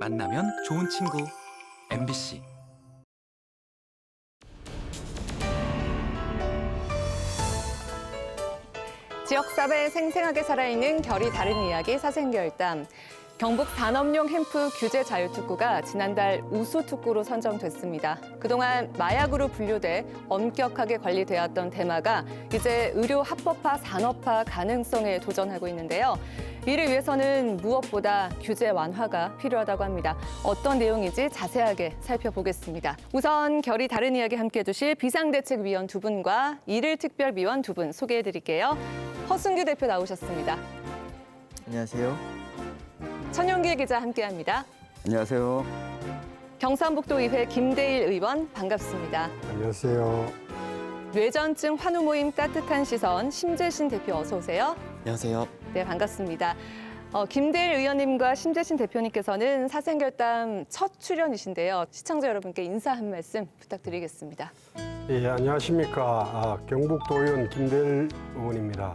만나면 좋은 친구 MBC. 지역사회에 생생하게 살아있는 결이 다른 이야기 사생결단. 경북 산업용 햄프 규제 자유특구가 지난달 우수특구로 선정됐습니다. 그동안 마약으로 분류돼 엄격하게 관리되었던 대마가 이제 의료 합법화, 산업화 가능성에 도전하고 있는데요. 이를 위해서는 무엇보다 규제 완화가 필요하다고 합니다. 어떤 내용인지 자세하게 살펴보겠습니다. 우선 결이 다른 이야기 함께해 주실 비상대책위원 두 분과 일일특별위원 두 분 소개해드릴게요. 허순규 대표 나오셨습니다. 안녕하세요. 천용길 기자 함께합니다. 안녕하세요. 경상북도의회 김대일 의원 반갑습니다. 안녕하세요. 뇌전증 환우 모임 따뜻한 시선 심재신 대표 어서 오세요. 안녕하세요. 네, 반갑습니다. 김대일 의원님과 심재신 대표님께서는 사생결단 첫 출연이신데요. 시청자 여러분께 인사 한 말씀 부탁드리겠습니다. 예, 안녕하십니까. 경북도의원 김대일 의원입니다.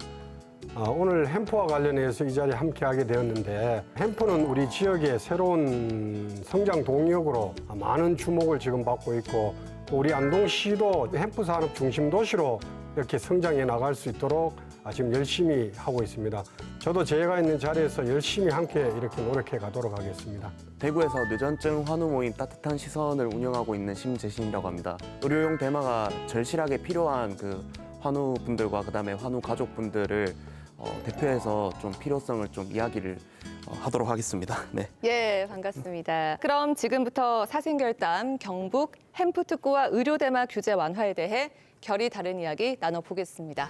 오늘 햄프와 관련해서 이 자리에 함께하게 되었는데 햄프는 우리 지역의 새로운 성장 동력으로 많은 주목을 지금 받고 있고 또 우리 안동시도 햄프 산업 중심 도시로 이렇게 성장해 나갈 수 있도록 지금 열심히 하고 있습니다. 저도 제가 있는 자리에서 열심히 함께 이렇게 노력해 가도록 하겠습니다. 대구에서 뇌전증 환우 모임 따뜻한 시선을 운영하고 있는 심재신이라고 합니다. 의료용 대마가 절실하게 필요한 그 환우 분들과 그다음에 환우 가족분들을 대표해서 좀 필요성을 좀 이야기를 하도록 하겠습니다. 네. 예, 반갑습니다. 그럼 지금부터 사생결단 경북 햄프 특구와 의료 대마 규제 완화에 대해 결이 다른 이야기 나눠보겠습니다.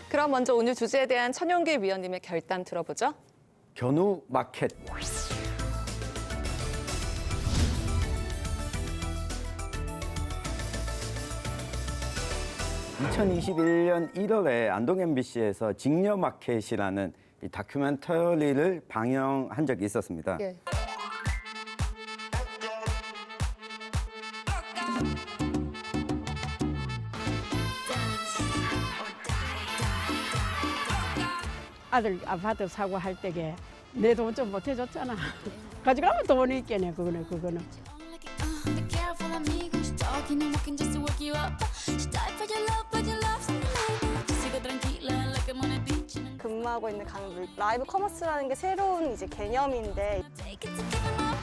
그럼 먼저 오늘 주제에 대한 천용길 위원님의 결단 들어보죠. 견우 마켓. 2021년 1월에 안동 MBC에서 직녀 마켓이라는 이 다큐멘터리를 방영한 적이 있었습니다. 예. 아들 아파트 사고 할 때게 내 돈 좀 못 해줬잖아. 가져가면 돈이 있겠네 그거는. Be careful, amigos. Talking and walking just to work you up. She died for your love, but your love's in the name. Sigo tranquila, like I'm on a beach. And 근무하고 있는 강물 라이브 커머스라는 게 새로운 이제 개념인데 I take it to give 'em up.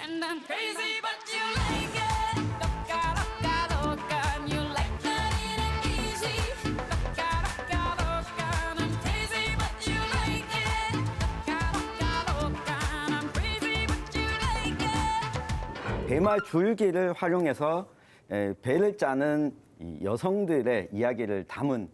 And I'm crazy, but you like it. Loca, loca, loca. And you like that it ain't easy. Loca, loca, loca. And I'm crazy, but you like it. Loca, loca, loca. And I'm crazy, but you like it. 대마 줄기를 활용해서 배를 짜는 이 여성들의 이야기를 담은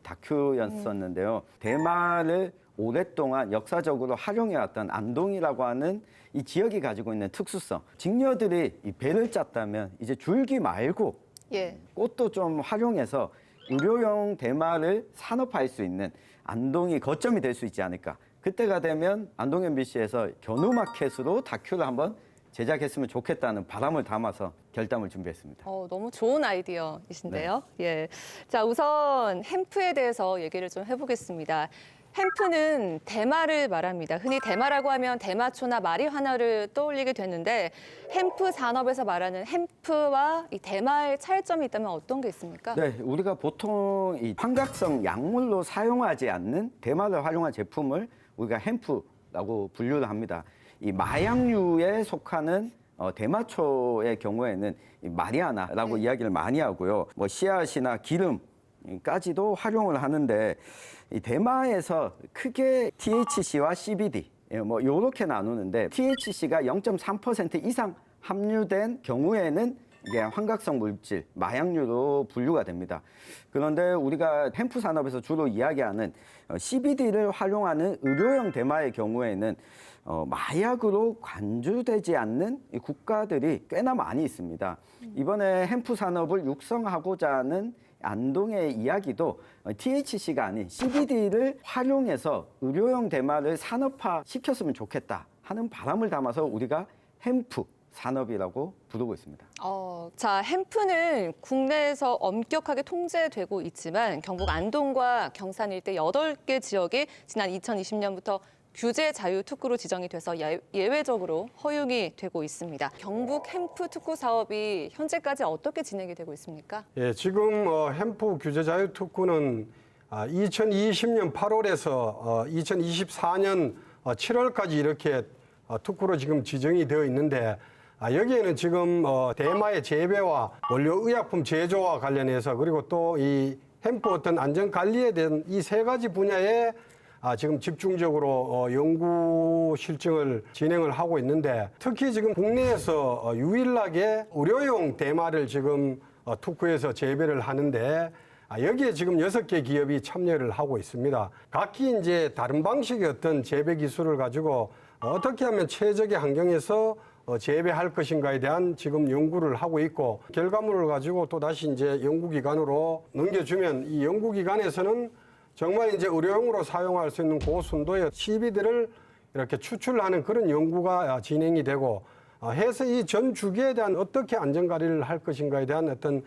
다큐였었는데요. 대마를 오랫동안 역사적으로 활용해왔던 안동이라고 하는 이 지역이 가지고 있는 특수성. 직녀들이 이 배를 짰다면 이제 줄기 말고 예. 꽃도 좀 활용해서 의료용 대마를 산업화할 수 있는 안동이 거점이 될 수 있지 않을까. 그때가 되면 안동 MBC에서 견우마켓으로 다큐를 한번 제작했으면 좋겠다는 바람을 담아서 결단을 준비했습니다. 너무 좋은 아이디어이신데요. 예. 자, 우선 햄프에 대해서 얘기를 좀 해보겠습니다. 햄프는 대마를 말합니다. 흔히 대마라고 하면 대마초나 마리화나를 떠올리게 되는데 햄프 산업에서 말하는 햄프와 이 대마의 차이점이 있다면 어떤 게 있습니까? 네, 우리가 보통 이 환각성 약물로 사용하지 않는 대마를 활용한 제품을 우리가 햄프라고 분류를 합니다. 이 마약류에 속하는 대마초의 경우에는 이 마리아나라고 이야기를 많이 하고요. 뭐 씨앗이나 기름까지도 활용을 하는데 이 대마에서 크게 THC와 CBD 뭐 요렇게 나누는데 THC가 0.3% 이상 함유된 경우에는 이게 환각성 물질, 마약류로 분류가 됩니다. 그런데 우리가 햄프 산업에서 주로 이야기하는 CBD를 활용하는 의료용 대마의 경우에는 마약으로 관주되지 않는 국가들이 꽤나 많이 있습니다. 이번에 햄프 산업을 육성하고자 하는 안동의 이야기도 THC가 아닌 CBD를 활용해서 의료용 대마를 산업화 시켰으면 좋겠다 하는 바람을 담아서 우리가 햄프 산업이라고 부르고 있습니다. 자, 햄프는 국내에서 엄격하게 통제되고 있지만 경북 안동과 경산 일대 8개 지역이 지난 2020년부터 규제 자유 특구로 지정이 돼서 예외적으로 허용이 되고 있습니다. 경북 햄프 특구 사업이 현재까지 어떻게 진행이 되고 있습니까? 예, 지금 햄프 규제 자유 특구는 2020년 8월에서 2024년 7월까지 이렇게 특구로 지금 지정이 되어 있는데 여기에는 지금 대마의 재배와 원료 의약품 제조와 관련해서 그리고 또 이 햄프 어떤 안전 관리에 대한 이 3가지 분야에 지금 집중적으로 연구 실증을 진행을 하고 있는데 특히 지금 국내에서 유일하게 의료용 대마를 지금 특구에서 재배를 하는데 여기에 지금 6개 기업이 참여를 하고 있습니다. 각기 이제 다른 방식의 어떤 재배 기술을 가지고 어떻게 하면 최적의 환경에서 재배할 것인가에 대한 지금 연구를 하고 있고 결과물을 가지고 또 다시 이제 연구기관으로 넘겨주면 이 연구기관에서는 정말 이제 의료용으로 사용할 수 있는 고순도의 CBD를 이렇게 추출하는 그런 연구가 진행이 되고 해서 이 전 주기에 대한 어떻게 안전 관리를 할 것인가에 대한 어떤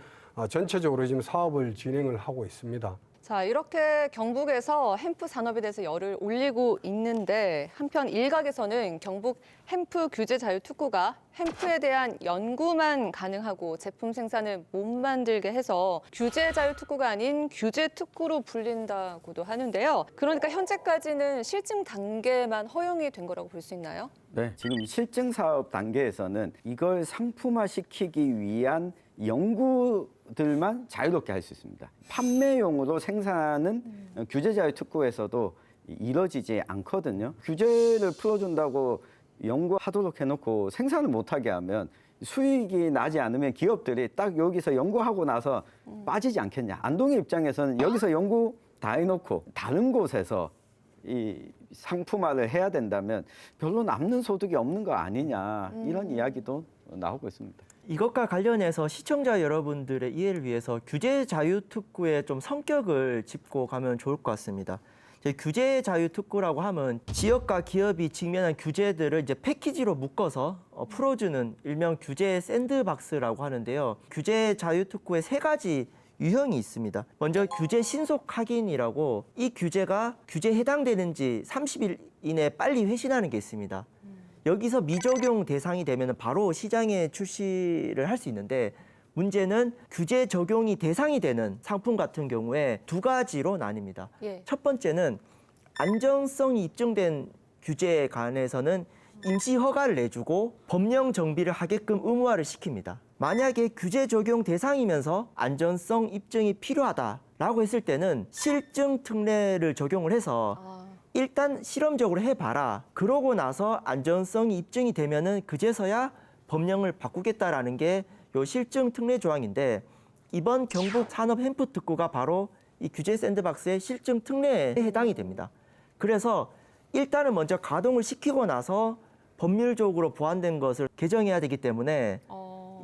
전체적으로 지금 사업을 진행을 하고 있습니다. 자, 이렇게 경북에서 햄프 산업에 대해서 열을 올리고 있는데 한편 일각에서는 경북 햄프 규제 자유 특구가 햄프에 대한 연구만 가능하고 제품 생산을 못 만들게 해서 규제 자유 특구가 아닌 규제 특구로 불린다고도 하는데요. 그러니까 현재까지는 실증 단계만 허용이 된 거라고 볼 수 있나요? 네, 지금 실증 사업 단계에서는 이걸 상품화시키기 위한 연구들만 자유롭게 할 수 있습니다. 판매용으로 생산은 규제 자유 특구에서도 이루어지지 않거든요. 규제를 풀어준다고 연구하도록 해놓고 생산을 못하게 하면 수익이 나지 않으면 기업들이 딱 여기서 연구하고 나서 빠지지 않겠냐. 안동의 입장에서는 여기서 연구 다 해놓고 다른 곳에서 이 상품화를 해야 된다면 별로 남는 소득이 없는 거 아니냐 이런 이야기도 나오고 있습니다. 이것과 관련해서 시청자 여러분들의 이해를 위해서 규제 자유 특구의 좀 성격을 짚고 가면 좋을 것 같습니다. 규제 자유 특구라고 하면 지역과 기업이 직면한 규제들을 이제 패키지로 묶어서 풀어주는 일명 규제 샌드박스라고 하는데요. 규제 자유 특구에 3가지 유형이 있습니다. 먼저 규제 신속 확인이라고 이 규제가 규제에 해당되는지 30일 이내에 빨리 회신하는 게 있습니다. 여기서 미적용 대상이 되면 바로 시장에 출시를 할 수 있는데 문제는 규제 적용이 대상이 되는 상품 같은 경우에 2가지로 나뉩니다. 예. 첫 번째는 안정성이 입증된 규제에 관해서는 임시 허가를 내주고 법령 정비를 하게끔 의무화를 시킵니다. 만약에 규제 적용 대상이면서 안전성 입증이 필요하다라고 했을 때는 실증 특례를 적용을 해서 일단 실험적으로 해봐라. 그러고 나서 안전성이 입증이 되면은 그제서야 법령을 바꾸겠다라는 게 요 실증 특례 조항인데 이번 경북 산업 햄프 특구가 바로 이 규제 샌드박스의 실증 특례에 해당이 됩니다. 그래서 일단은 먼저 가동을 시키고 나서 법률적으로 보완된 것을 개정해야 되기 때문에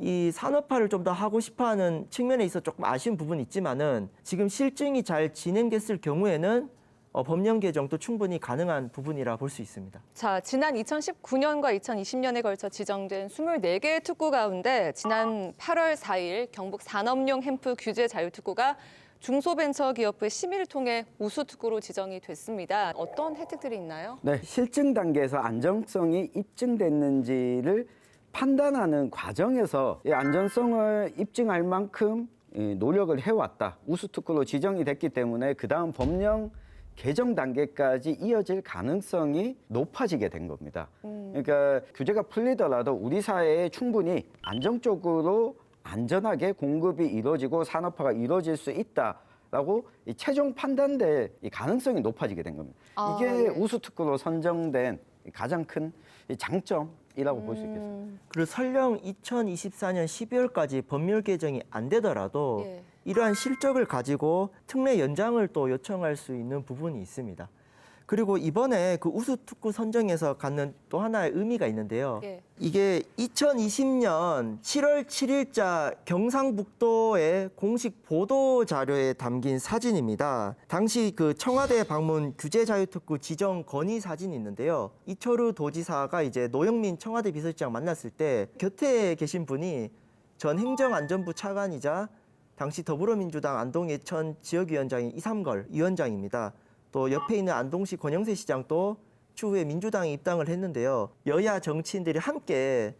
이 산업화를 좀 더 하고 싶어하는 측면에 있어 조금 아쉬운 부분이 있지만은 지금 실증이 잘 진행됐을 경우에는 법령 개정도 충분히 가능한 부분이라 볼 수 있습니다. 자, 지난 2019년과 2020년에 걸쳐 지정된 24개의 특구 가운데 지난 8월 4일 경북 산업용 햄프 규제 자유 특구가 중소벤처기업부의 심의를 통해 우수 특구로 지정이 됐습니다. 어떤 혜택들이 있나요? 네, 실증 단계에서 안정성이 입증됐는지를 판단하는 과정에서 이 안전성을 입증할 만큼 노력을 해왔다. 우수 특구로 지정이 됐기 때문에 그다음 법령 개정 단계까지 이어질 가능성이 높아지게 된 겁니다. 그러니까 규제가 풀리더라도 우리 사회에 충분히 안정적으로 안전하게 공급이 이루어지고 산업화가 이루어질 수 있다라고 이 최종 판단될 이 가능성이 높아지게 된 겁니다. 이게 네. 우수 특구로 선정된 가장 큰 장점이라고 볼 수 있겠습니다. 그리고 설령 2024년 12월까지 법률 개정이 안 되더라도 예. 이러한 실적을 가지고 특례 연장을 또 요청할 수 있는 부분이 있습니다. 그리고 이번에 그 우수 특구 선정에서 갖는 또 하나의 의미가 있는데요. 예. 이게 2020년 7월 7일자 경상북도의 공식 보도 자료에 담긴 사진입니다. 당시 그 청와대 방문 규제자유특구 지정 건의 사진이 있는데요. 이철우 도지사가 이제 노영민 청와대 비서실장 만났을 때 곁에 계신 분이 전 행정안전부 차관이자 당시 더불어민주당 안동예천 지역위원장인 이삼걸 위원장입니다. 또 옆에 있는 안동시 권영세 시장도 추후에 민주당에 입당을 했는데요. 여야 정치인들이 함께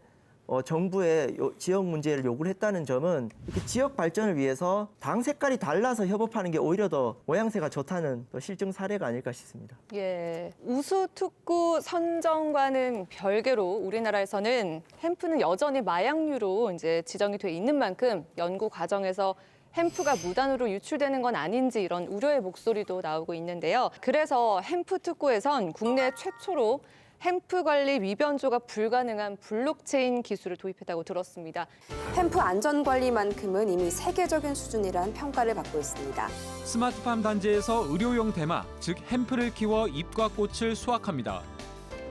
정부의 지역 문제를 요구를 했다는 점은 이렇게 지역 발전을 위해서 당 색깔이 달라서 협업하는 게 오히려 더 모양새가 좋다는 또 실증 사례가 아닐까 싶습니다. 예. 우수 특구 선정과는 별개로 우리나라에서는 햄프는 여전히 마약류로 이제 지정이 돼 있는 만큼 연구 과정에서 햄프가 무단으로 유출되는 건 아닌지 이런 우려의 목소리도 나오고 있는데요. 그래서 햄프 특구에선 국내 최초로 햄프 관리 위변조가 불가능한 블록체인 기술을 도입했다고 들었습니다. 햄프 안전관리만큼은 이미 세계적인 수준이란 평가를 받고 있습니다. 스마트팜 단지에서 의료용 대마, 즉 햄프를 키워 잎과 꽃을 수확합니다.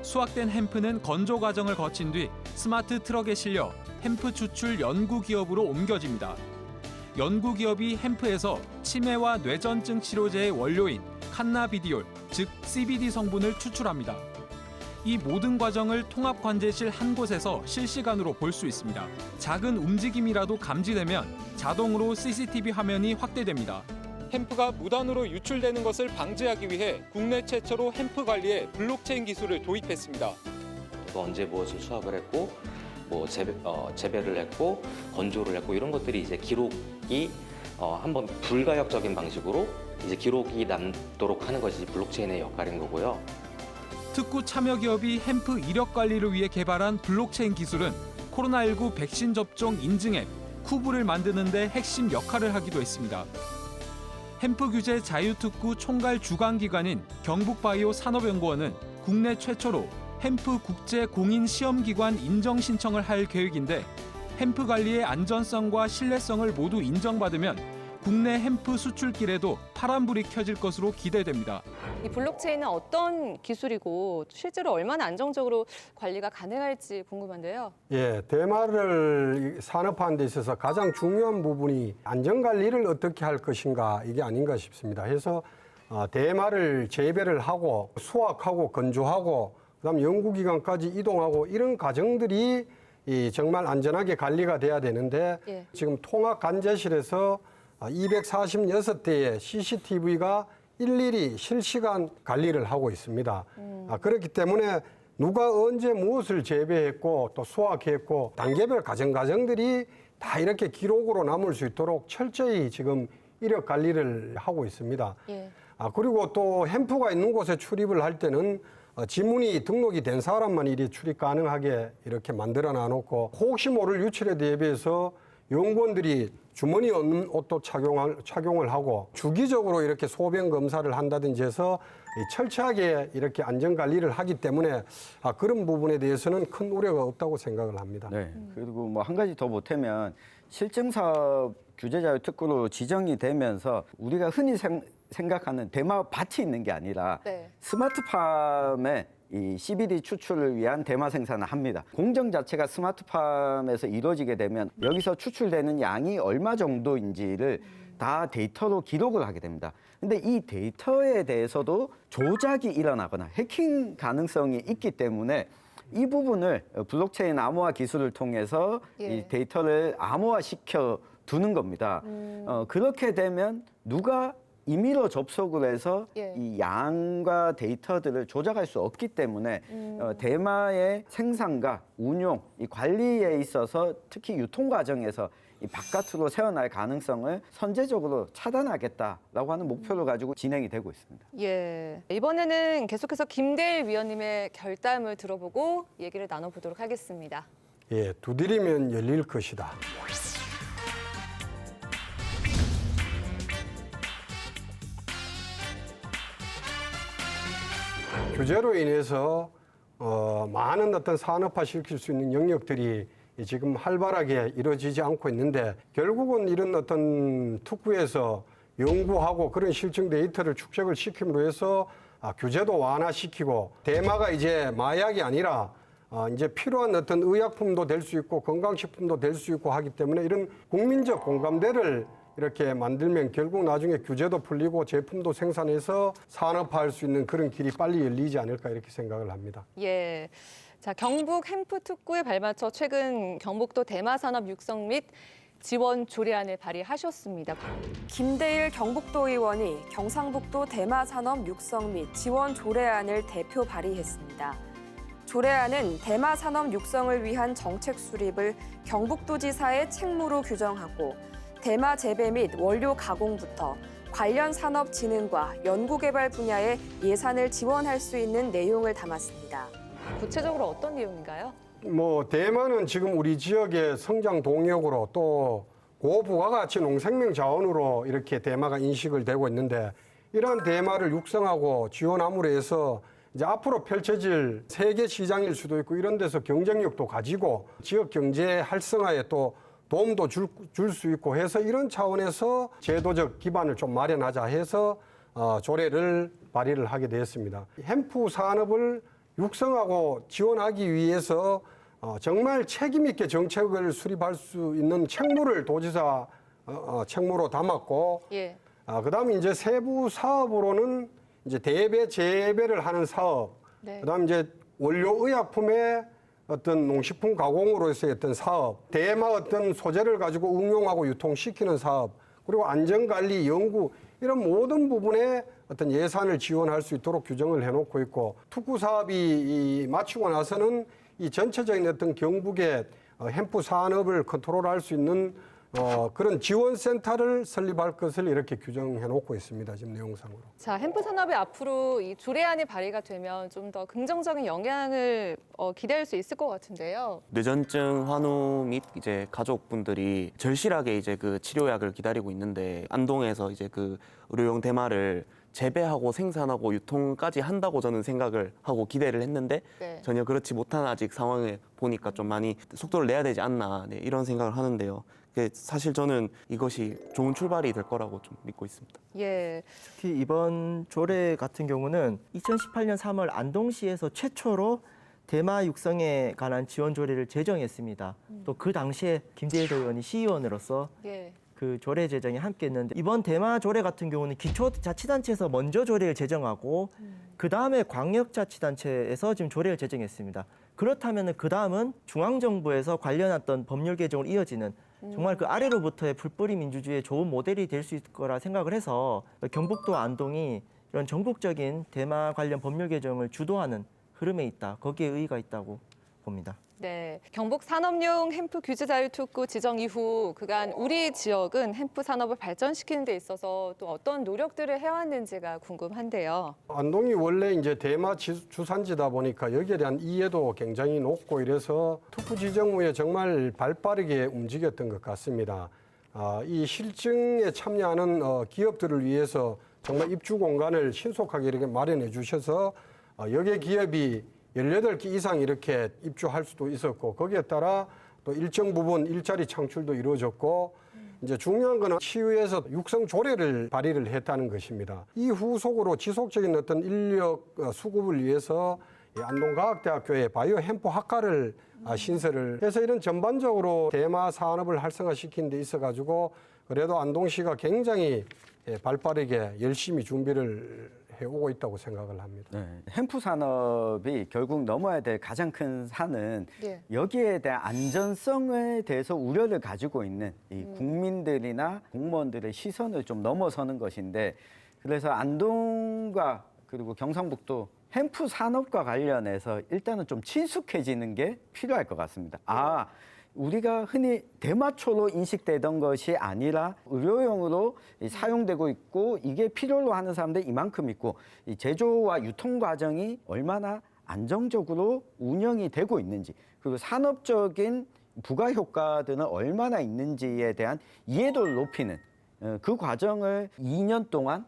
수확된 햄프는 건조 과정을 거친 뒤 스마트 트럭에 실려 햄프 추출 연구 기업으로 옮겨집니다. 연구 기업이 햄프에서 치매와 뇌전증 치료제의 원료인 칸나비디올, 즉 CBD 성분을 추출합니다. 이 모든 과정을 통합 관제실 한 곳에서 실시간으로 볼 수 있습니다. 작은 움직임이라도 감지되면 자동으로 CCTV 화면이 확대됩니다. 햄프가 무단으로 유출되는 것을 방지하기 위해 국내 최초로 햄프 관리에 블록체인 기술을 도입했습니다. 언제 무엇을 수확을 했고, 뭐 재배를 했고, 건조를 했고 이런 것들이 이제 기록이 한번 불가역적인 방식으로 이제 기록이 남도록 하는 것이 블록체인의 역할인 거고요. 특구 참여 기업이 햄프 이력 관리를 위해 개발한 블록체인 기술은 코로나19 백신 접종 인증 앱 쿠브를 만드는 데 핵심 역할을 하기도 했습니다. 햄프 규제 자유특구 총괄 주관기관인 경북바이오 산업연구원은 국내 최초로 햄프 국제 공인 시험기관 인정 신청을 할 계획인데 햄프 관리의 안전성과 신뢰성을 모두 인정받으면 국내 햄프 수출길에도 파란불이 켜질 것으로 기대됩니다. 이 블록체인은 어떤 기술이고 실제로 얼마나 안정적으로 관리가 가능할지 궁금한데요. 예, 대마를 산업화하는 데 있어서 가장 중요한 부분이 안전관리를 어떻게 할 것인가 이게 아닌가 싶습니다. 그래서 대마를 재배를 하고 수확하고 건조하고 그다음 연구기관까지 이동하고 이런 과정들이 정말 안전하게 관리가 돼야 되는데 예. 지금 통합관제실에서 246대의 CCTV가 일일이 실시간 관리를 하고 있습니다. 그렇기 때문에 누가 언제 무엇을 재배했고 또 수확했고 단계별 과정들이 다 이렇게 기록으로 남을 수 있도록 철저히 지금 이력 관리를 하고 있습니다. 예. 그리고 또 햄프가 있는 곳에 출입을 할 때는 지문이 등록이 된 사람만 이리 출입 가능하게 이렇게 만들어 놔놓고 혹시 모를 유출에 대비해서 연구원들이 주머니 없는 옷도 착용을 하고 주기적으로 이렇게 소변 검사를 한다든지 해서 철저하게 이렇게 안전관리를 하기 때문에 그런 부분에 대해서는 큰 우려가 없다고 생각을 합니다. 네. 그리고 뭐 한 가지 더 보태면 실증사업 규제자유 특구로 지정이 되면서 우리가 흔히 생각하는 대마밭이 있는 게 아니라 네. 스마트팜에 이 CBD 추출을 위한 대마 생산을 합니다. 공정 자체가 스마트팜에서 이루어지게 되면 여기서 추출되는 양이 얼마 정도인지를 다 데이터로 기록을 하게 됩니다. 근데 이 데이터에 대해서도 조작이 일어나거나 해킹 가능성이 있기 때문에 이 부분을 블록체인 암호화 기술을 통해서 예. 이 데이터를 암호화시켜 두는 겁니다. 그렇게 되면 누가 임의로 접속을 해서 예. 이 양과 데이터들을 조작할 수 없기 때문에 대마의 생산과 운용, 이 관리에 있어서 특히 유통 과정에서 이 바깥으로 새어날 가능성을 선제적으로 차단하겠다라고 하는 목표를 가지고 진행이 되고 있습니다. 예. 이번에는 계속해서 김대일 위원님의 결담을 들어보고 얘기를 나눠보도록 하겠습니다. 예, 두드리면 열릴 것이다. 규제로 인해서 많은 어떤 산업화 시킬 수 있는 영역들이 지금 활발하게 이루어지지 않고 있는데 결국은 이런 어떤 특구에서 연구하고 그런 실증 데이터를 축적을 시킴으로 해서 규제도 완화시키고 대마가 이제 마약이 아니라 이제 필요한 어떤 의약품도 될 수 있고 건강식품도 될 수 있고 하기 때문에 이런 국민적 공감대를 이렇게 만들면 결국 나중에 규제도 풀리고 제품도 생산해서 산업화할 수 있는 그런 길이 빨리 열리지 않을까 이렇게 생각을 합니다. 예. 자, 경북 햄프 특구에 발맞춰 최근 경북도 대마 산업 육성 및 지원 조례안을 발의하셨습니다. 김대일 경북도 의원이 경상북도 대마산업 육성 및 지원 조례안을 대표 발의했습니다. 조례안은 대마산업 육성을 위한 정책 수립을 경북도지사의 책무로 규정하고 대마 재배 및 원료 가공부터 관련 산업 진흥과 연구개발 분야의 예산을 지원할 수 있는 내용을 담았습니다. 구체적으로 어떤 내용인가요? 대마는 지금 우리 지역의 성장 동력으로 또 고부가가치 농생명 자원으로 이렇게 대마가 인식을 되고 있는데 이러한 대마를 육성하고 지원함으로 해서 이제 앞으로 펼쳐질 세계 시장일 수도 있고 이런 데서 경쟁력도 가지고 지역 경제 활성화에 또 도움도 줄 수 있고 해서 이런 차원에서 제도적 기반을 좀 마련하자 해서 조례를 발의를 하게 되었습니다. 햄프 산업을 육성하고 지원하기 위해서 정말 책임 있게 정책을 수립할 수 있는 책무를 도지사 책무로 담았고, 예. 그다음에 이제 세부 사업으로는 이제 대배 재배를 하는 사업, 네. 그다음에 이제 원료 의약품의 어떤 농식품 가공으로서의 어떤 사업, 대마 어떤 소재를 가지고 응용하고 유통시키는 사업, 그리고 안전관리, 연구 이런 모든 부분에 어떤 예산을 지원할 수 있도록 규정을 해놓고 있고 특구 사업이 마치고 나서는 이 전체적인 어떤 경북의 햄프 산업을 컨트롤할 수 있는 그런 지원센터를 설립할 것을 이렇게 규정해 놓고 있습니다. 지금 내용상으로. 자, 햄프 산업이 앞으로 이 조례안이 발의가 되면 좀 더 긍정적인 영향을 기대할 수 있을 것 같은데요. 뇌전증 환우 및 이제 가족분들이 절실하게 이제 그 치료약을 기다리고 있는데 안동에서 이제 그 의료용 대마를 재배하고 생산하고 유통까지 한다고 저는 생각을 하고 기대를 했는데 네. 전혀 그렇지 못한 아직 상황을 보니까 좀 많이 속도를 내야 되지 않나 이런 생각을 하는데요. 사실 저는 이것이 좋은 출발이 될 거라고 좀 믿고 있습니다. 예. 특히 이번 조례 같은 경우는 2018년 3월 안동시에서 최초로 대마 육성에 관한 지원 조례를 제정했습니다. 또 그 당시에 김대일 의원이 시의원으로서 예. 그 조례 제정에 함께했는데 이번 대마 조례 같은 경우는 기초자치단체에서 먼저 조례를 제정하고 그 다음에 광역자치단체에서 지금 조례를 제정했습니다. 그렇다면 그 다음은 중앙정부에서 관련했던 법률 개정으로 이어지는 정말 그 아래로부터의 풀뿌리 민주주의의 좋은 모델이 될 수 있을 거라 생각을 해서 경북도 안동이 이런 전국적인 대마 관련 법률 개정을 주도하는 흐름에 있다. 거기에 의의가 있다고 봅니다. 네, 경북 산업용 햄프 규제 자유 특구 지정 이후 그간 우리 지역은 햄프 산업을 발전시키는 데 있어서 또 어떤 노력들을 해왔는지가 궁금한데요. 안동이 원래 이제 대마 주산지다 보니까 여기에 대한 이해도 굉장히 높고 이래서 특구 지정 후에 정말 발빠르게 움직였던 것 같습니다. 이 실증에 참여하는 기업들을 위해서 정말 입주 공간을 신속하게 이렇게 마련해 주셔서 여기에 기업이 18개 이상 이렇게 입주할 수도 있었고 거기에 따라 또 일정 부분 일자리 창출도 이루어졌고 이제 중요한 거는 시의회에서 육성 조례를 발의를 했다는 것입니다. 이 후속으로 지속적인 어떤 인력 수급을 위해서 안동과학대학교에 바이오 햄프 학과를 신설을 해서 이런 전반적으로 대마 산업을 활성화시키는 데 있어 가지고 그래도 안동시가 굉장히 발빠르게 열심히 준비를 해오고 있다고 생각을 합니다. 네. 햄프 산업이 결국 넘어야 될 가장 큰 산은 예. 여기에 대한 안전성에 대해서 우려를 가지고 있는 이 국민들이나 공무원들의 시선을 좀 넘어서는 것인데 그래서 안동과 그리고 경상북도 햄프 산업과 관련해서 일단은 좀 친숙해지는 게 필요할 것 같습니다. 우리가 흔히 대마초로 인식되던 것이 아니라 의료용으로 사용되고 있고 이게 필요로 하는 사람들이 이만큼 있고 이 제조와 유통 과정이 얼마나 안정적으로 운영이 되고 있는지 그리고 산업적인 부가 효과들은 얼마나 있는지에 대한 이해도를 높이는 그 과정을 2년 동안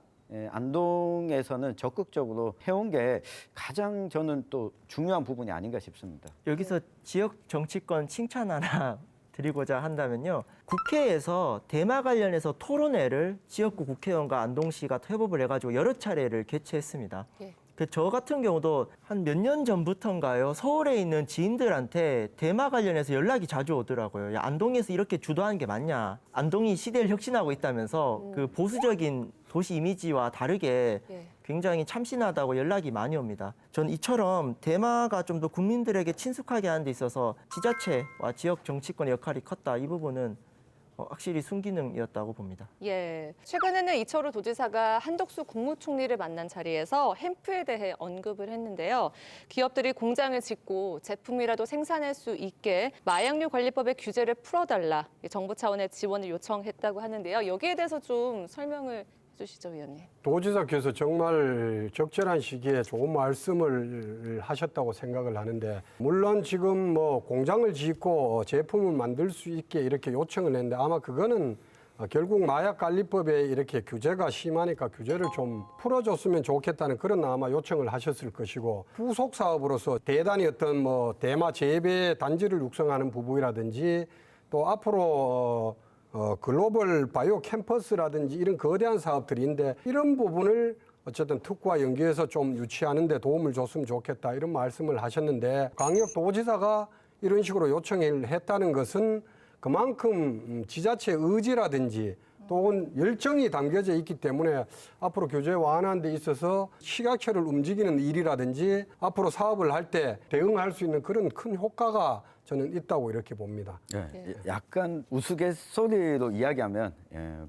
안동에서는 적극적으로 해온 게 가장 저는 또 중요한 부분이 아닌가 싶습니다. 여기서 지역 정치권 칭찬 하나 드리고자 한다면요. 국회에서 대마 관련해서 토론회를 지역구 국회의원과 안동시가 협업을 해가지고 여러 차례를 개최했습니다. 예. 저 같은 경우도 한 몇 년 전부터인가요? 서울에 있는 지인들한테 대마 관련해서 연락이 자주 오더라고요. 야, 안동에서 이렇게 주도하는 게 맞냐? 안동이 시대를 혁신하고 있다면서 그 보수적인 도시 이미지와 다르게 예. 굉장히 참신하다고 연락이 많이 옵니다. 전 이처럼 대마가 좀 더 국민들에게 친숙하게 하는 데 있어서 지자체와 지역 정치권의 역할이 컸다. 이 부분은 확실히 순기능이었다고 봅니다. 예. 최근에는 이철우 도지사가 한덕수 국무총리를 만난 자리에서 햄프에 대해 언급을 했는데요. 기업들이 공장을 짓고 제품이라도 생산할 수 있게 마약류 관리법의 규제를 풀어달라. 정부 차원의 지원을 요청했다고 하는데요. 여기에 대해서 좀 설명을 해주시죠, 위원님. 도지사께서 정말 적절한 시기에 좋은 말씀을 하셨다고 생각을 하는데, 물론 지금 뭐 공장을 짓고 제품을 만들 수 있게 이렇게 요청을 했는데, 아마 그거는 결국 마약관리법에 이렇게 규제가 심하니까 규제를 좀 풀어줬으면 좋겠다는 그런 아마 요청을 하셨을 것이고, 후속 사업으로서 대단히 어떤 뭐 대마 재배 단지를 육성하는 부분이라든지 또 앞으로 글로벌 바이오 캠퍼스라든지 이런 거대한 사업들인데, 이런 부분을 어쨌든 특구와 연계해서 좀 유치하는 데 도움을 줬으면 좋겠다 이런 말씀을 하셨는데, 광역도지사가 이런 식으로 요청을 했다는 것은 그만큼 지자체 의지라든지 또는 열정이 담겨져 있기 때문에 앞으로 규제 완화하는 데 있어서 식약처를 움직이는 일이라든지 앞으로 사업을 할 때 대응할 수 있는 그런 큰 효과가 저는 있다고 이렇게 봅니다. 예, 약간 우스갯소리로 이야기하면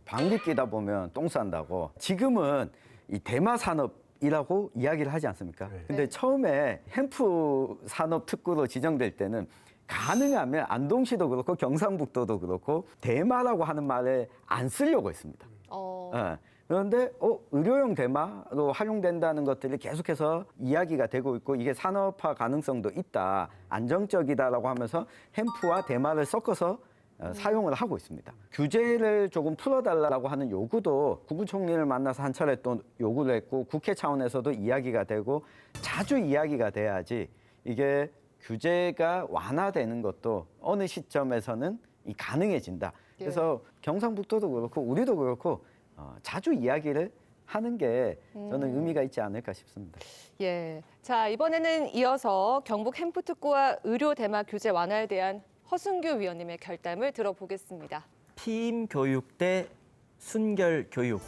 방귀 끼다 보면 똥 싼다고, 지금은 이 대마 산업이라고 이야기를 하지 않습니까? 근데 처음에 햄프 산업 특구로 지정될 때는 가능하면 안동시도 그렇고 경상북도도 그렇고 대마라고 하는 말에 안 쓰려고 했습니다. 예. 그런데 의료용 대마로 활용된다는 것들이 계속해서 이야기가 되고 있고, 이게 산업화 가능성도 있다, 안정적이다라고 하면서 햄프와 대마를 섞어서 사용을 하고 있습니다. 규제를 조금 풀어달라고 하는 요구도 국무총리를 만나서 한 차례 또 요구를 했고, 국회 차원에서도 이야기가 되고, 자주 이야기가 돼야지 이게 규제가 완화되는 것도 어느 시점에서는 가능해진다. 그래서 경상북도도 그렇고 우리도 그렇고 자주 이야기를 하는 게 저는 의미가 있지 않을까 싶습니다. 예. 자, 이번에는 이어서 경북 햄프 특구와 의료 대마 규제 완화에 대한 허순규 위원님의 결담을 들어보겠습니다. 피임 교육 대 순결 교육.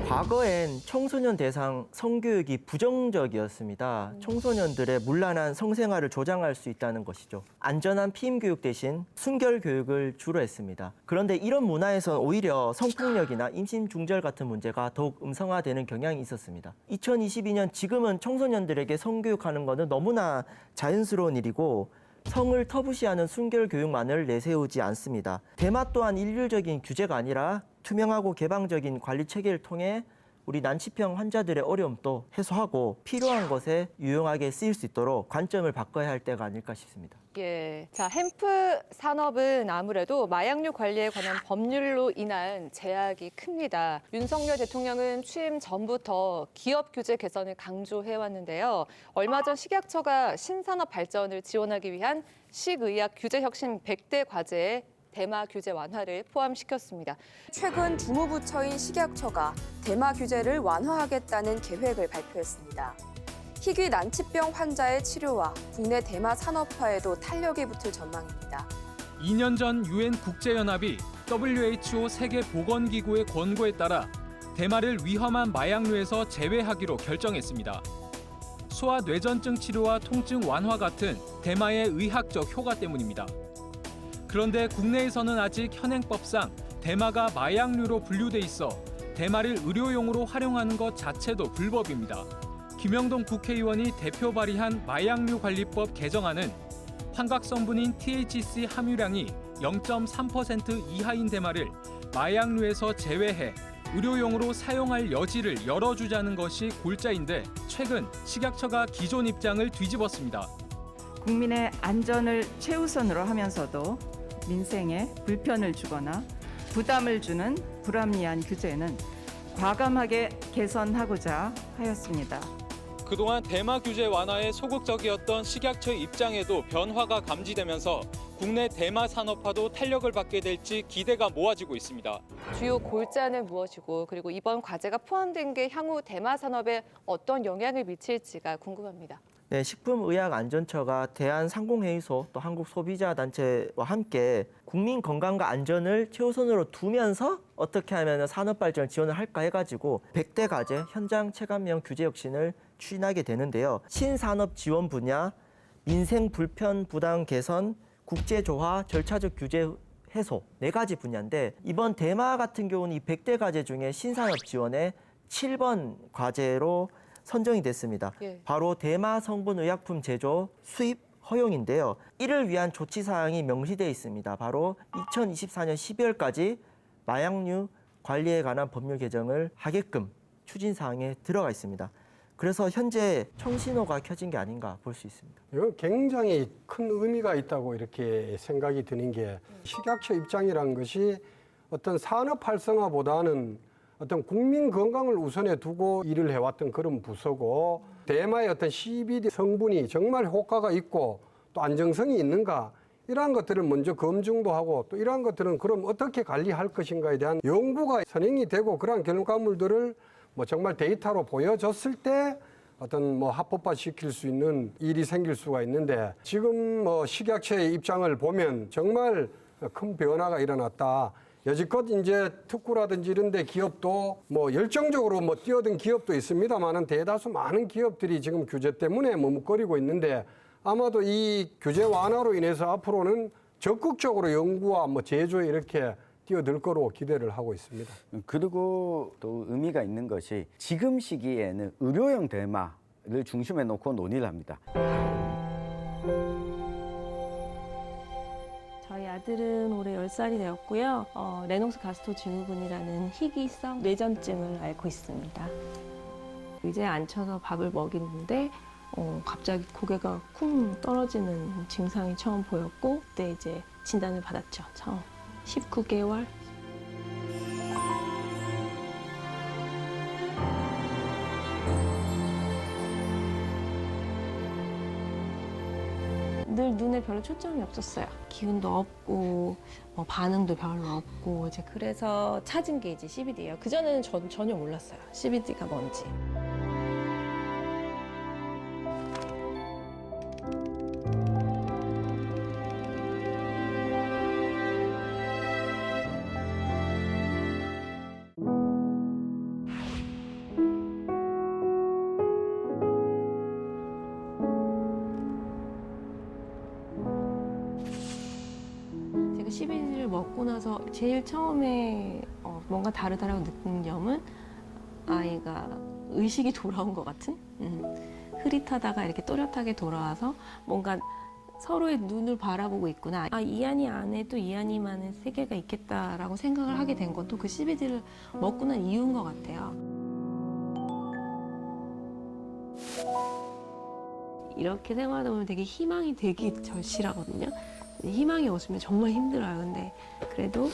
과거엔 청소년 대상 성교육이 부정적이었습니다. 청소년들의 문란한 성생활을 조장할 수 있다는 것이죠. 안전한 피임 교육 대신 순결 교육을 주로 했습니다. 그런데 이런 문화에선 오히려 성폭력이나 임신 중절 같은 문제가 더욱 음성화되는 경향이 있었습니다. 2022년 지금은 청소년들에게 성교육하는 것은 너무나 자연스러운 일이고, 성을 터부시하는 순결 교육만을 내세우지 않습니다. 대마 또한 일률적인 규제가 아니라 투명하고 개방적인 관리 체계를 통해 우리 난치병 환자들의 어려움도 해소하고 필요한 것에 유용하게 쓰일 수 있도록 관점을 바꿔야 할 때가 아닐까 싶습니다. 예. 자, 햄프 산업은 아무래도 마약류 관리에 관한 법률로 인한 제약이 큽니다. 윤석열 대통령은 취임 전부터 기업 규제 개선을 강조해 왔는데요. 얼마 전 식약처가 신산업 발전을 지원하기 위한 식의약 규제 혁신 100대 과제에 대마 규제 완화를 포함시켰습니다. 최근 주무부처인 식약처가 대마 규제를 완화하겠다는 계획을 발표했습니다. 희귀 난치병 환자의 치료와 국내 대마 산업화에도 탄력이 붙을 전망입니다. 2년 전 유엔 국제연합이 WHO 세계보건기구의 권고에 따라 대마를 위험한 마약류에서 제외하기로 결정했습니다. 소아 뇌전증 치료와 통증 완화 같은 대마의 의학적 효과 때문입니다. 그런데 국내에서는 아직 현행법상 대마가 마약류로 분류돼 있어 대마를 의료용으로 활용하는 것 자체도 불법입니다. 김영동 국회의원이 대표 발의한 마약류 관리법 개정안은 환각 성분인 THC 함유량이 0.3% 이하인 대마를 마약류에서 제외해 의료용으로 사용할 여지를 열어주자는 것이 골자인데, 최근 식약처가 기존 입장을 뒤집었습니다. 국민의 안전을 최우선으로 하면서도 민생에 불편을 주거나 부담을 주는 불합리한 규제는 과감하게 개선하고자 하였습니다. 그동안 대마 규제 완화에 소극적이었던 식약처 입장에도 변화가 감지되면서 국내 대마 산업화도 탄력을 받게 될지 기대가 모아지고 있습니다. 주요 골자는 무엇이고 그리고 이번 과제가 포함된 게 향후 대마 산업에 어떤 영향을 미칠지가 궁금합니다. 네, 식품의약안전처가 대한상공회의소 또 한국소비자단체와 함께 국민 건강과 안전을 최우선으로 두면서 어떻게 하면 산업 발전을 지원을 할까 해가지고 100대 과제 현장 체감형 규제 혁신을 추진하게 되는데요. 신산업 지원 분야, 민생 불편 부담 개선, 국제 조화, 절차적 규제 해소 4가지 분야인데 이번 대마 같은 경우는 이 100대 과제 중에 신산업 지원의 7번 과제로 선정이 됐습니다. 예. 바로 대마 성분 의약품 제조 수입 허용인데요. 이를 위한 조치 사항이 명시되어 있습니다. 바로 2024년 12월까지 마약류 관리에 관한 법률 개정을 하게끔 추진 사항에 들어가 있습니다. 그래서 현재 청신호가 켜진 게 아닌가 볼 수 있습니다. 이건 굉장히 큰 의미가 있다고 이렇게 생각이 드는 게 식약처 입장이라는 것이 어떤 산업 활성화보다는 어떤 국민 건강을 우선에 두고 일을 해왔던 그런 부서고 대마의 어떤 CBD 성분이 정말 효과가 있고 또 안정성이 있는가 이러한 것들을 먼저 검증도 하고 또 이러한 것들은 그럼 어떻게 관리할 것인가에 대한 연구가 선행이 되고 그러한 결과물들을 뭐 정말 데이터로 보여줬을 때 어떤 뭐 합법화 시킬 수 있는 일이 생길 수가 있는데 지금 뭐 식약처의 입장을 보면 정말 큰 변화가 일어났다. 여지껏 이제 특구라든지 이런 데 기업도 뭐 열정적으로 뭐 뛰어든 기업도 있습니다만은 대다수 많은 기업들이 지금 규제 때문에 머뭇거리고 있는데 아마도 이 규제 완화로 인해서 앞으로는 적극적으로 연구와 뭐 제조에 이렇게 뛰어들 거로 기대를 하고 있습니다. 그리고 또 의미가 있는 것이 지금 시기에는 의료용 대마를 중심에 놓고 논의를 합니다. 저희 아들은 올해 10살이 되었고요. 레녹스 가스토 증후군이라는 희귀성 뇌전증을 앓고 있습니다. 의자에 앉혀서 밥을 먹이는데 갑자기 고개가 쿵 떨어지는 증상이 처음 보였고 그때 이제 진단을 받았죠. 처음 19개월. 늘 눈에 별로 초점이 없었어요. 기운도 없고 반응도 별로 없고 이제 그래서 찾은 게 이제 CBD예요. 그 전에는 전혀 몰랐어요. CBD가 뭔지. CBD를 먹고 나서 제일 처음에 뭔가 다르다라고 느낀 점은 아이가 의식이 돌아온 것 같은 흐릿하다가 이렇게 또렷하게 돌아와서 뭔가 서로의 눈을 바라보고 있구나. 이한이 안에 또 이한이만의 세계가 있겠다라고 생각을 하게 된 것도 그 CBD를 먹고 난 이유인 것 같아요. 이렇게 생활하다 보면 되게 희망이 되기 절실하거든요. 희망이 없으면 정말 힘들어요. 근데 그래도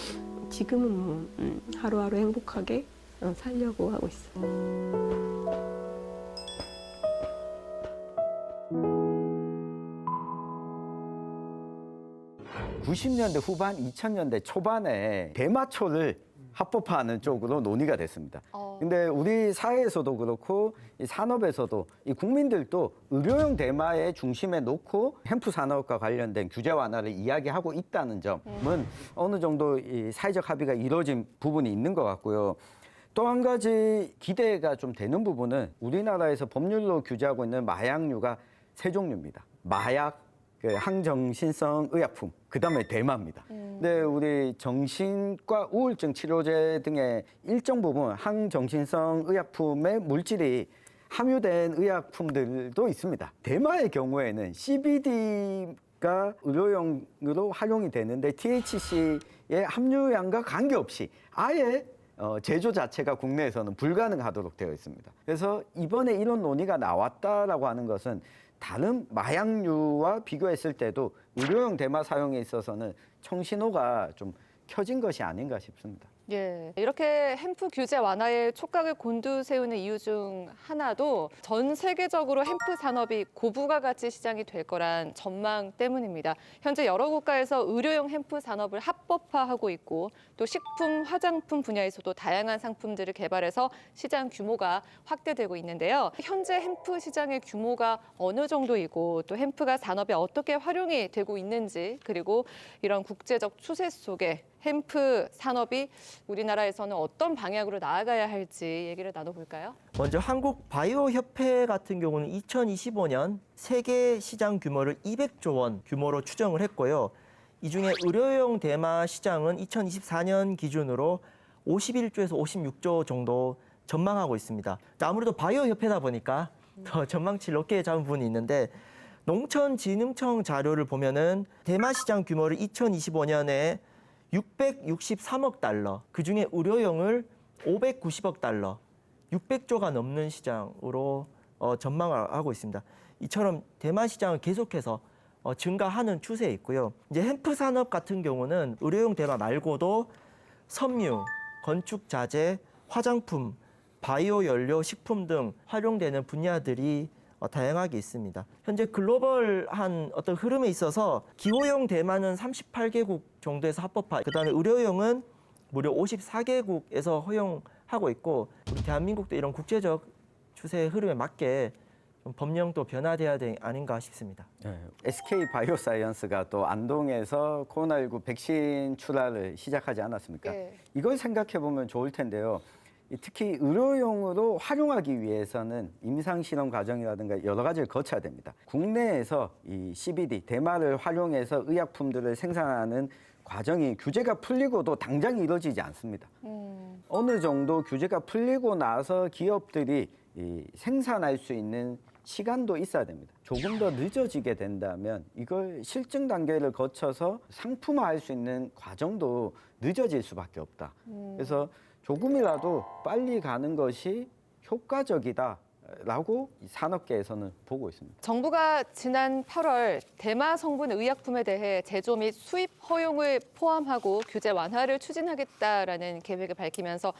지금은 하루하루 행복하게 살려고 하고 있어요. 90년대 후반, 2000년대 초반에 대마초를 합법화하는 쪽으로 논의가 됐습니다. 근데 우리 사회에서도 그렇고 이 산업에서도 이 국민들도 의료용 대마의 중심에 놓고 햄프 산업과 관련된 규제 완화를 이야기하고 있다는 점은 어느 정도 이 사회적 합의가 이루어진 부분이 있는 것 같고요. 또 한 가지 기대가 좀 되는 부분은 우리나라에서 법률로 규제하고 있는 마약류가 3종류입니다. 마약, 항정신성 의약품, 그다음에 대마입니다. 근데 우리 정신과 우울증 치료제 등의 일정 부분 항정신성 의약품의 물질이 함유된 의약품들도 있습니다. 대마의 경우에는 CBD가 의료용으로 활용이 되는데 THC의 함유량과 관계없이 아예 제조 자체가 국내에서는 불가능하도록 되어 있습니다. 그래서 이번에 이런 논의가 나왔다라고 하는 것은 다른 마약류와 비교했을 때도 의료용 대마 사용에 있어서는 청신호가 좀 켜진 것이 아닌가 싶습니다. 예, 이렇게 햄프 규제 완화에 촉각을 곤두세우는 이유 중 하나도 전 세계적으로 햄프 산업이 고부가가치 시장이 될 거란 전망 때문입니다. 현재 여러 국가에서 의료용 햄프 산업을 합법화하고 있고 또 식품, 화장품 분야에서도 다양한 상품들을 개발해서 시장 규모가 확대되고 있는데요. 현재 햄프 시장의 규모가 어느 정도이고 또 햄프가 산업에 어떻게 활용이 되고 있는지 그리고 이런 국제적 추세 속에 햄프 산업이 우리나라에서는 어떤 방향으로 나아가야 할지 얘기를 나눠볼까요? 먼저 한국 바이오 협회 같은 경우는 2025년 세계 시장 규모를 200조 원 규모로 추정을 했고요. 이 중에 의료용 대마 시장은 2024년 기준으로 51조에서 56조 정도 전망하고 있습니다. 아무래도 바이오 협회다 보니까 더 전망치를 높게 잡은 부분이 있는데 농촌진흥청 자료를 보면은 대마 시장 규모를 2025년에 663억 달러, 그중에 의료용을 590억 달러, 600조가 넘는 시장으로 전망을 하고 있습니다. 이처럼 대마 시장은 계속해서 증가하는 추세에 있고요. 이제 햄프 산업 같은 경우는 의료용 대마 말고도 섬유, 건축 자재, 화장품, 바이오 연료, 식품 등 활용되는 분야들이 다양하게 있습니다. 현재 글로벌한 어떤 흐름에 있어서 기호용 대마는 38개국 정도에서 합법화, 그다음에 의료용은 무려 54개국에서 허용하고 있고 우리 대한민국도 이런 국제적 추세 흐름에 맞게 좀 법령도 변화돼야 되는 아닌가 싶습니다. 네, SK 바이오사이언스가 또 안동에서 코로나19 백신 출하를 시작하지 않았습니까? 네. 이걸 생각해 보면 좋을 텐데요. 특히 의료용으로 활용하기 위해서는 임상실험 과정이라든가 여러 가지를 거쳐야 됩니다. 국내에서 이 CBD, 대마를 활용해서 의약품들을 생산하는 과정이 규제가 풀리고도 당장 이루어지지 않습니다. 어느 정도 규제가 풀리고 나서 기업들이 생산할 수 있는 시간도 있어야 됩니다. 조금 더 늦어지게 된다면 이걸 실증 단계를 거쳐서 상품화할 수 있는 과정도 늦어질 수밖에 없다. 그래서 조금이라도 빨리 가는 것이 효과적이다라고 산업계에서는 보고 있습니다. 정부가 지난 8월 대마 성분 의약품에 대해 제조 및 수입 허용을 포함하고 규제 완화를 추진하겠다라는 계획을 밝히면서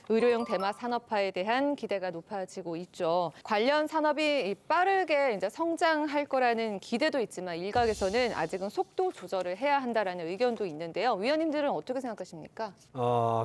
의료용 대마 산업화에 대한 기대가 높아지고 있죠. 관련 산업이 빠르게 이제 성장할 거라는 기대도 있지만 일각에서는 아직은 속도 조절을 해야 한다라는 의견도 있는데요. 위원님들은 어떻게 생각하십니까?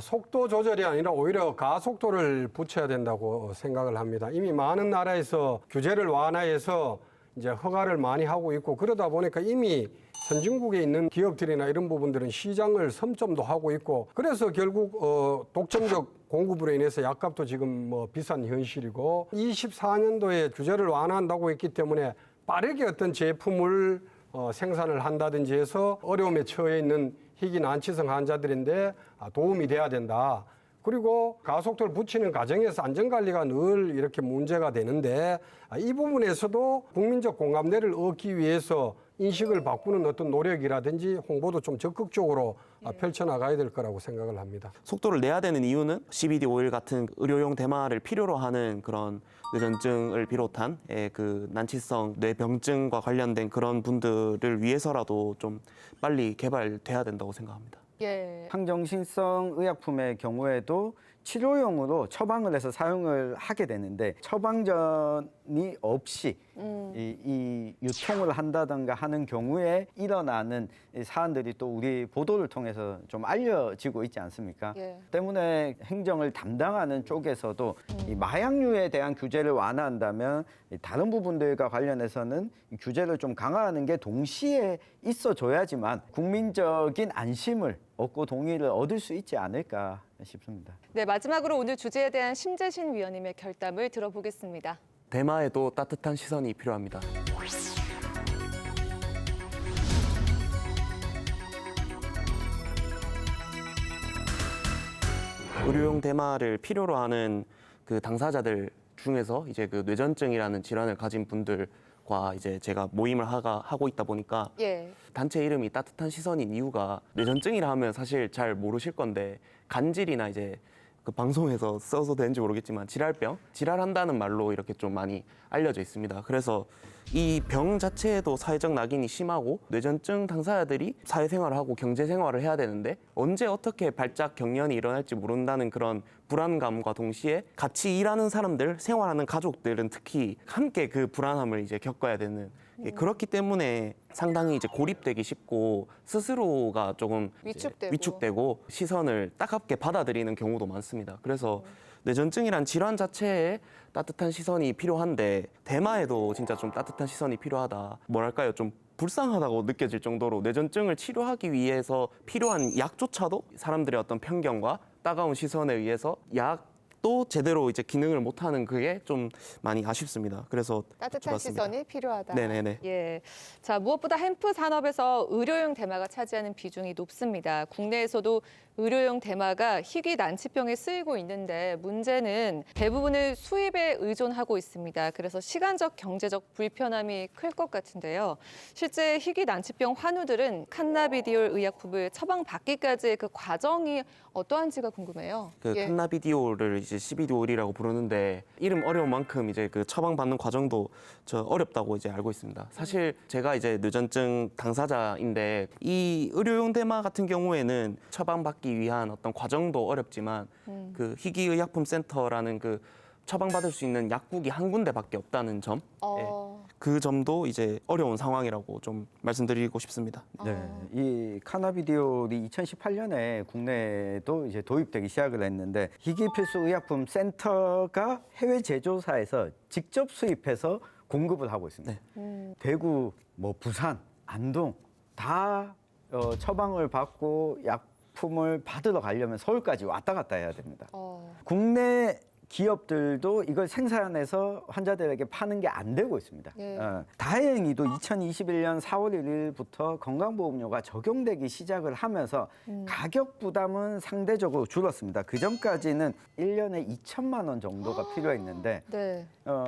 속도 조절이 아니라 오히려 가속도를 붙여야 된다고 생각을 합니다. 이미 많은 나라에서 규제를 완화해서 이제 허가를 많이 하고 있고 그러다 보니까 이미 선진국에 있는 기업들이나 이런 부분들은 시장을 섬점도 하고 있고 그래서 결국 독점적 공급으로 인해서 약값도 지금 비싼 현실이고 24년도에 규제를 완화한다고 했기 때문에 빠르게 어떤 제품을 생산을 한다든지 해서 어려움에 처해 있는 희귀 난치성 환자들인데 도움이 돼야 된다. 그리고 가속도를 붙이는 과정에서 안전관리가 늘 이렇게 문제가 되는데 이 부분에서도 국민적 공감대를 얻기 위해서 인식을 바꾸는 어떤 노력이라든지 홍보도 좀 적극적으로 펼쳐나가야 될 거라고 생각을 합니다. 속도를 내야 되는 이유는 CBD 오일 같은 의료용 대마를 필요로 하는 그런 뇌전증을 비롯한 그 난치성 뇌병증과 관련된 그런 분들을 위해서라도 좀 빨리 개발돼야 된다고 생각합니다. 예. 항정신성 의약품의 경우에도 치료용으로 처방을 해서 사용을 하게 되는데 처방전이 없이 이 유통을 한다든가 하는 경우에 일어나는 사안들이 또 우리 보도를 통해서 좀 알려지고 있지 않습니까? 예. 때문에 행정을 담당하는 쪽에서도 이 마약류에 대한 규제를 완화한다면 다른 부분들과 관련해서는 이 규제를 좀 강화하는 게 동시에 있어줘야지만 국민적인 안심을 얻고 동의를 얻을 수 있지 않을까 싶습니다. 네, 마지막으로 오늘 주제에 대한 심재신 위원님의 결담을 들어보겠습니다. 대마에도 따뜻한 시선이 필요합니다. 의료용 대마를 필요로 하는 그 당사자들 중에서 이제 그 뇌전증이라는 질환을 가진 분들과 이제 제가 모임을 하고 있다 보니까 예. 단체 이름이 따뜻한 시선인 이유가 뇌전증이라 하면 사실 잘 모르실 건데 간질이나 이제 그 방송에서 써서 되는지 모르겠지만 질환병, 질환한다는 말로 이렇게 좀 많이 알려져 있습니다. 그래서 이 병 자체에도 사회적 낙인이 심하고 뇌전증 당사자들이 사회생활을 하고 경제생활을 해야 되는데 언제 어떻게 발작 경련이 일어날지 모른다는 그런 불안감과 동시에 같이 일하는 사람들, 생활하는 가족들은 특히 함께 그 불안함을 이제 겪어야 되는 그렇기 때문에 상당히 이제 고립되기 쉽고 스스로가 조금 이제 위축되고 시선을 따갑게 받아들이는 경우도 많습니다. 그래서 뇌전증이란 질환 자체에 따뜻한 시선이 필요한데 대마에도 진짜 좀 따뜻한 시선이 필요하다. 뭐랄까요? 좀 불쌍하다고 느껴질 정도로 뇌전증을 치료하기 위해서 필요한 약조차도 사람들의 어떤 편견과 따가운 시선에 의해서 약도 제대로 이제 기능을 못하는 그게 좀 많이 아쉽습니다. 그래서 따뜻한 좋았습니다. 시선이 필요하다. 네네네. 예. 자, 무엇보다 햄프 산업에서 의료용 대마가 차지하는 비중이 높습니다. 국내에서도 의료용 대마가 희귀 난치병에 쓰이고 있는데 문제는 대부분을 수입에 의존하고 있습니다. 그래서 시간적, 경제적 불편함이 클 것 같은데요. 실제 희귀 난치병 환우들은 칸나비디올 의약품을 처방받기까지의 그 과정이 어떠한지가 궁금해요. 그 예. 칸나비디올을 이제 CBD올이라고 부르는데 이름 어려운 만큼 이제 그 처방받는 과정도 저 어렵다고 이제 알고 있습니다. 사실 제가 이제 뇌전증 당사자인데 이 의료용 대마 같은 경우에는 처방받기 위한 어떤 과정도 어렵지만 그 희귀의약품 센터라는 그 처방받을 수 있는 약국이 한 군데밖에 없다는 점, 그 점도 이제 어려운 상황이라고 좀 말씀드리고 싶습니다. 네, 이 카나비디올이 2018년에 국내에도 이제 도입되기 시작을 했는데 희귀 필수 의약품 센터가 해외 제조사에서 직접 수입해서 공급을 하고 있습니다. 대구, 뭐 부산, 안동 다 처방을 받고 약품을 받으러 가려면 서울까지 왔다 갔다 해야 됩니다. 국내 기업들도 이걸 생산해서 환자들에게 파는 게 안 되고 있습니다. 다행히도 2021년 4월 1일부터 건강보험료가 적용되기 시작을 하면서 가격 부담은 상대적으로 줄었습니다. 그 전까지는 1년에 2천만 원 정도가 필요했는데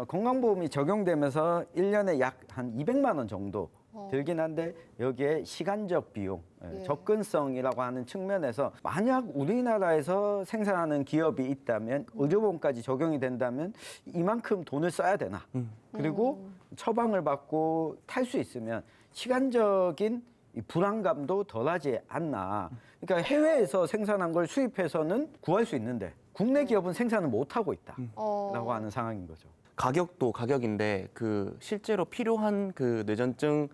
건강보험이 적용되면서 1년에 약 한 200만 원 정도 들긴 한데 여기에 시간적 비용, 접근성이라고 하는 측면에서 만약 우리나라에서 생산하는 기업이 있다면 의료보험까지 적용이 된다면 이만큼 돈을 써야 되나? 그리고 처방을 받고 탈 수 있으면 시간적인 이 불안감도 덜하지 않나. 그러니까 해외에서 생산한 걸 수입해서는 구할 수 있는데 국내 기업은 생산을 못 하고 있다라고 하는 상황인 거죠. 가격도 가격인데 그 실제로 필요한 그 뇌전증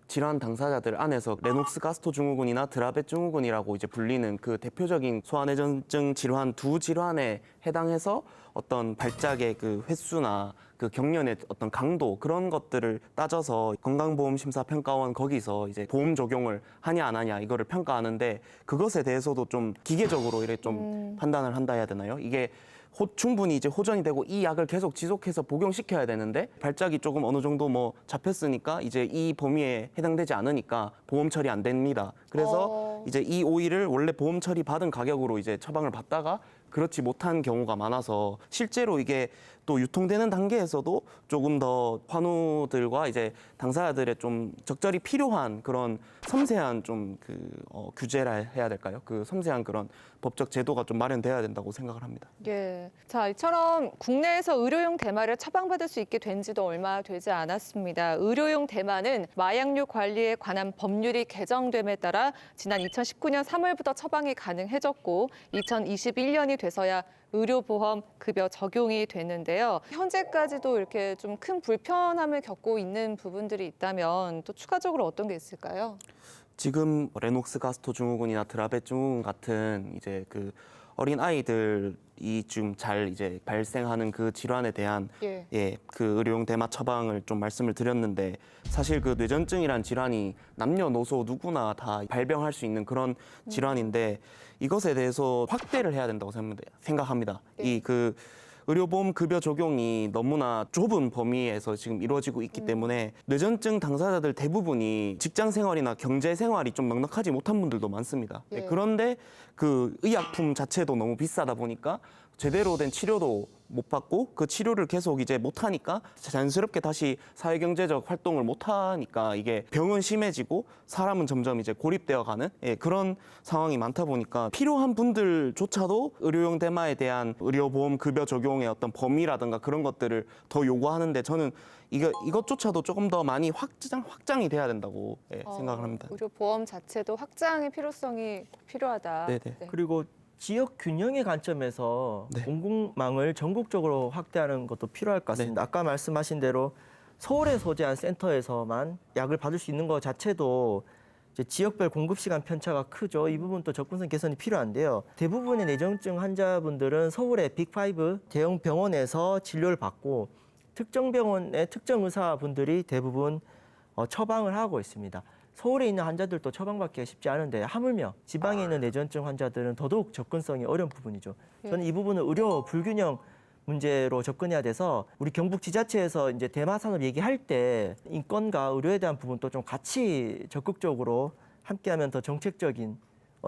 질환 당사자들 안에서 레녹스 가스토 증후군이나 드라벳 증후군이라고 이제 불리는 그 대표적인 소아뇌전증 질환 두 질환에 해당해서 어떤 발작의 그 횟수나 그 경련의 어떤 강도 그런 것들을 따져서 건강보험심사평가원 거기서 이제 보험 적용을 하냐 안 하냐 이거를 평가하는데 그것에 대해서도 좀 기계적으로 이렇게 좀 판단을 한다 해야 되나요? 이게 충분히 이제 호전이 되고 이 약을 계속 지속해서 복용시켜야 되는데 발작이 조금 어느 정도 뭐 잡혔으니까 이제 이 범위에 해당되지 않으니까 보험 처리 안 됩니다. 그래서 이제 이 오일을 원래 보험 처리 받은 가격으로 이제 처방을 받다가 그렇지 못한 경우가 많아서 실제로 이게 또 유통되는 단계에서도 조금 더 환우들과 이제 당사자들의 좀 적절히 필요한 그런 섬세한 좀 그 규제라 해야 될까요? 그 섬세한 그런 법적 제도가 좀 마련돼야 된다고 생각을 합니다. 예. 자, 이처럼 국내에서 의료용 대마를 처방받을 수 있게 된 지도 얼마 되지 않았습니다. 의료용 대마는 마약류 관리에 관한 법률이 개정됨에 따라 지난 2019년 3월부터 처방이 가능해졌고 2021년이 돼서야 의료보험 급여 적용이 되는데요. 현재까지도 이렇게 좀 큰 불편함을 겪고 있는 부분들이 있다면 또 추가적으로 어떤 게 있을까요? 지금 레녹스 가스토 증후군이나 드라벳 증후군 같은 이제 그 어린 아이들이 좀 잘 이제 발생하는 그 질환에 대한 그 의료용 대마 처방을 좀 말씀을 드렸는데 사실 그 뇌전증이란 질환이 남녀노소 누구나 다 발병할 수 있는 그런 질환인데 이것에 대해서 확대를 해야 된다고 생각합니다. 이 그 의료보험 급여 적용이 너무나 좁은 범위에서 지금 이루어지고 있기 때문에 뇌전증 당사자들 대부분이 직장 생활이나 경제 생활이 좀 넉넉하지 못한 분들도 많습니다. 그런데 그 의약품 자체도 너무 비싸다 보니까 제대로 된 치료도 못 받고 그 치료를 계속 이제 못 하니까 자연스럽게 다시 사회경제적 활동을 못 하니까 이게 병은 심해지고 사람은 점점 이제 고립되어 가는 그런 상황이 많다 보니까 필요한 분들조차도 의료용 대마에 대한 의료보험 급여 적용의 어떤 범위라든가 그런 것들을 더 요구하는데 저는 이것조차도 조금 더 많이 확장이 돼야 된다고 생각을 합니다. 의료보험 자체도 확장의 필요성이 필요하다. 네네. 네. 그리고 지역 균형의 관점에서 공공망을 전국적으로 확대하는 것도 필요할 것 같습니다. 아까 말씀하신 대로 서울에 소재한 센터에서만 약을 받을 수 있는 것 자체도 이제 지역별 공급 시간 편차가 크죠. 이 부분도 접근성 개선이 필요한데요. 대부분의 뇌전증 환자분들은 서울의 빅5 대형 병원에서 진료를 받고 특정 병원의 특정 의사분들이 대부분 처방을 하고 있습니다. 서울에 있는 환자들도 처방받기가 쉽지 않은데 하물며 지방에 있는 뇌전증 환자들은 더더욱 접근성이 어려운 부분이죠. 저는 이 부분은 의료 불균형 문제로 접근해야 돼서 우리 경북 지자체에서 이제 대마 산업 얘기할 때 인권과 의료에 대한 부분도 좀 같이 적극적으로 함께하면 더 정책적인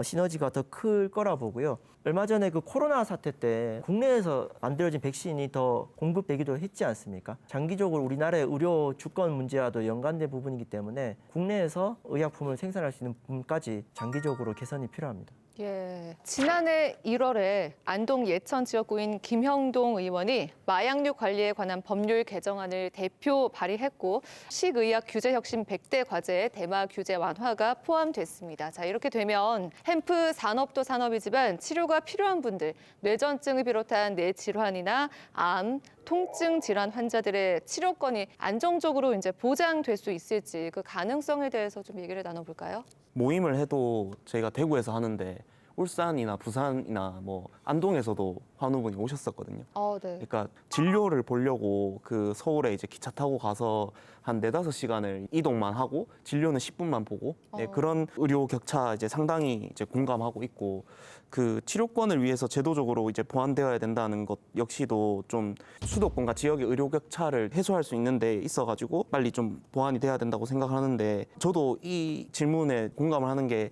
시너지가 더 클 거라 보고요. 얼마 전에 그 코로나 사태 때 국내에서 만들어진 백신이 더 공급되기도 했지 않습니까? 장기적으로 우리나라의 의료 주권 문제와도 연관된 부분이기 때문에 국내에서 의약품을 생산할 수 있는 부분까지 장기적으로 개선이 필요합니다. 예, 지난해 1월에 안동 예천 지역구인 김형동 의원이 마약류 관리에 관한 법률 개정안을 대표 발의했고 식의약 규제 혁신 100대 과제에 대마 규제 완화가 포함됐습니다. 자, 이렇게 되면 햄프 산업도 산업이지만 치료가 필요한 분들, 뇌전증을 비롯한 뇌 질환이나 암, 통증 질환 환자들의 치료권이 안정적으로 이제 보장될 수 있을지 그 가능성에 대해서 좀 얘기를 나눠볼까요? 모임을 해도 저희가 대구에서 하는데 울산이나 부산이나 뭐 안동에서도 환우분이 오셨었거든요. 네. 그러니까 진료를 보려고 그 서울에 이제 기차 타고 가서 한 4-5시간을 이동만 하고 진료는 10분만 보고 그런 의료 격차 이제 상당히 이제 공감하고 있고 그 치료권을 위해서 제도적으로 이제 보완되어야 된다는 것 역시도 좀 수도권과 지역의 의료 격차를 해소할 수 있는 데 있어가지고 빨리 좀 보완이 돼야 된다고 생각하는데 저도 이 질문에 공감을 하는 게